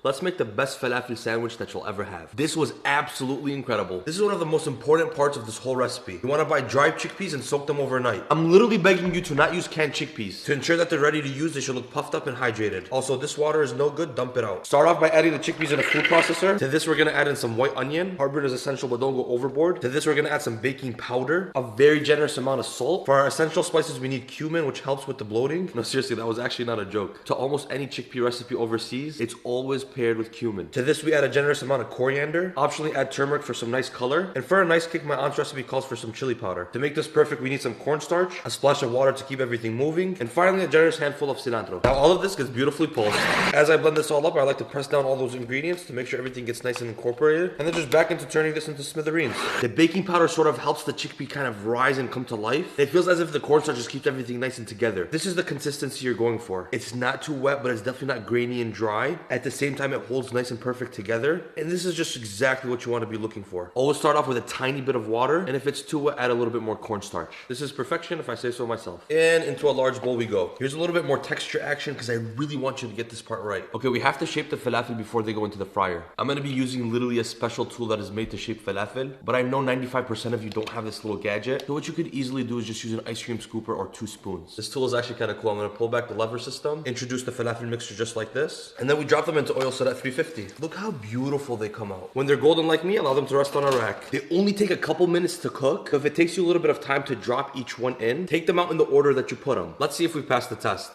Let's make the best falafel sandwich that you'll ever have. This was absolutely incredible. This is one of the most important parts of this whole recipe. You want to buy dried chickpeas and soak them overnight. I'm literally begging you to not use canned chickpeas. To ensure that they're ready to use, they should look puffed up and hydrated. Also, this water is no good, dump it out. Start off by adding the chickpeas in a food processor. To this, we're gonna add in some white onion. Heartburn is essential, but don't go overboard. To this, we're gonna add some baking powder, a very generous amount of salt. For our essential spices, we need cumin, which helps with the bloating. No, seriously, that was actually not a joke. To almost any chickpea recipe overseas, it's always paired with cumin. To this, we add a generous amount of coriander. Optionally, add turmeric for some nice color. And for a nice kick, my aunt's recipe calls for some chili powder. To make this perfect, we need some cornstarch, a splash of water to keep everything moving, and finally, a generous handful of cilantro. Now, all of this gets beautifully pulsed. As I blend this all up, I like to press down all those ingredients to make sure everything gets nice and incorporated, and then just back into turning this into smithereens. The baking powder sort of helps the chickpea kind of rise and come to life. It feels as if the cornstarch just keeps everything nice and together. This is the consistency you're going for. It's not too wet, but it's definitely not grainy and dry. At the same time, it holds nice and perfect together, and this is just exactly what you want to be looking for. Always start off with a tiny bit of water, and if it's too wet, add a little bit more cornstarch. This is perfection if I say so myself. And into a large bowl we go. Here's a little bit more texture action because I really want you to get this part right. Okay, we have to shape the falafel before they go into the fryer. I'm going to be using literally a special tool that is made to shape falafel, but I know 95% of you don't have this little gadget. So what you could easily do is just use an ice cream scooper or 2 spoons. This tool is actually kind of cool. I'm going to pull back the lever system, introduce the falafel mixture just like this, and then we drop them into oil set at 350. Look how beautiful they come out. When they're golden like me, allow them to rest on a rack. They only take a couple minutes to cook, so if it takes you a little bit of time to drop each one in, take them out in the order that you put them. Let's see if we pass the test.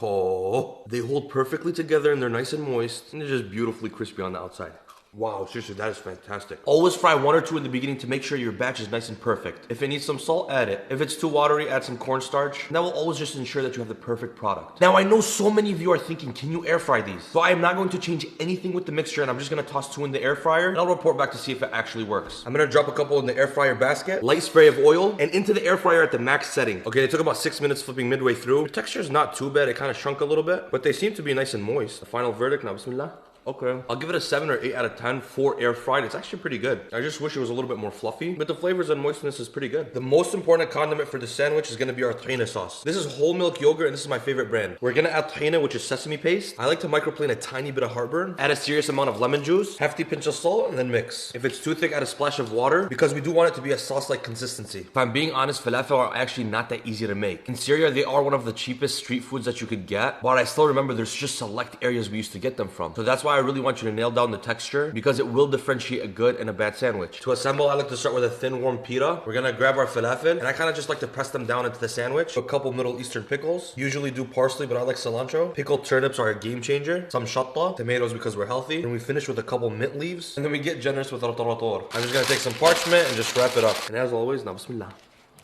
Oh, they hold perfectly together and they're nice and moist, and they're just beautifully crispy on the outside. Wow, seriously, that is fantastic. Always fry 1 or 2 in the beginning to make sure your batch is nice and perfect. If it needs some salt, add it. If it's too watery, add some cornstarch. And that will always just ensure that you have the perfect product. Now, I know so many of you are thinking, can you air fry these? So I am not going to change anything with the mixture, and I'm just gonna toss 2 in the air fryer, and I'll report back to see if it actually works. I'm gonna drop a couple in the air fryer basket, light spray of oil, and into the air fryer at the max setting. Okay, it took about 6 minutes flipping midway through. The texture is not too bad, it kind of shrunk a little bit, but they seem to be nice and moist. The final verdict, now bismillah. Okay, I'll give it a 7 or 8 out of 10 for air fried. It's actually pretty good. I just wish it was a little bit more fluffy, but the flavors and moistness is pretty good. The most important condiment for the sandwich is going to be our tahina sauce. This is whole milk yogurt, and this is my favorite brand. We're going to add tahina, which is sesame paste. I like to microplane a tiny bit of heartburn. Add a serious amount of lemon juice, hefty pinch of salt, and then mix. If it's too thick, add a splash of water because we do want it to be a sauce-like consistency. If I'm being honest, falafel are actually not that easy to make. In Syria, they are one of the cheapest street foods that you could get, but I still remember there's just select areas we used to get them from. So that's why I really want you to nail down the texture because it will differentiate a good and a bad sandwich. To assemble, I like to start with a thin warm pita. We're gonna grab our falafel, and I kind of just like to press them down into the sandwich. A couple Middle Eastern pickles. Usually do parsley, but I like cilantro. Pickled turnips are a game changer. Some shatta, tomatoes because we're healthy. And we finish with a couple mint leaves. And then we get generous with rotorator. I'm just gonna take some parchment and just wrap it up. And as always, now bismillah.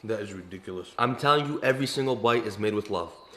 That is ridiculous. I'm telling you, every single bite is made with love.